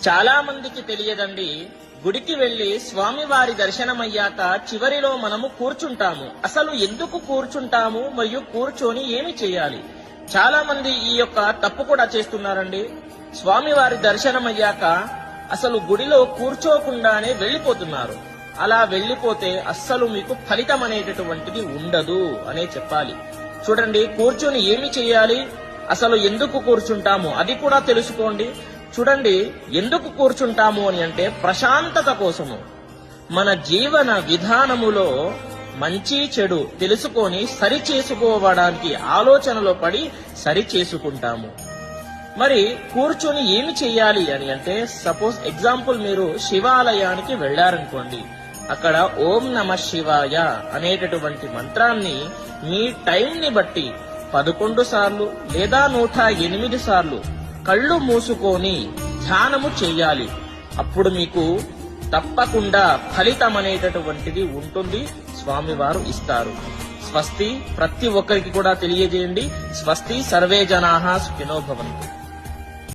చాలా మందికి తెలియదండి, గుడికి వెళ్లి స్వామివారి దర్శనమయ్యాక చివరిలో మనము కూర్చుంటాము. అసలు ఎందుకు కూర్చుంటాము మరియు కూర్చొని ఏమి చేయాలి? చాలా మంది ఈ యొక్క తప్పు కూడా చేస్తున్నారండి. స్వామివారి దర్శనమయ్యాక అసలు గుడిలో కూర్చోకుండానే వెళ్లిపోతున్నారు. అలా వెళ్లిపోతే అస్సలు మీకు ఫలితం అనేటటువంటిది ఉండదు అనే చెప్పాలి. చూడండి, కూర్చొని ఏమి చేయాలి, అసలు ఎందుకు కూర్చుంటాము అది కూడా తెలుసుకోండి. చూడండి, ఎందుకు కూర్చుంటాము అని అంటే ప్రశాంతత కోసము. మన జీవన విధానములో మంచి చెడు తెలుసుకొని సరి చేసుకోవడానికి ఆలోచనలో పడి సరి చేసుకుంటాము. మరి కూర్చొని ఏమి చెయ్యాలి అని అంటే, సపోజ్ ఎగ్జాంపుల్ మీరు శివాలయానికి వెళ్లారనుకోండి, అక్కడ ఓం నమ శివాయ అనేటటువంటి మంత్రాన్ని మీ టైంని బట్టి 11 సార్లు లేదా 108 సార్లు కళ్ళు మూసుకొని ధ్యానము చెయ్యాలి. అప్పుడు మీకు తప్పకుండా ఫలితం అనేటటువంటిది ఉంటుంది, స్వామివారు ఇస్తారు. స్వస్తి ప్రతి ఒక్కరికి కూడా తెలియజేయండి. స్వస్తి, సర్వే జనాః సుఖినో భవంతు.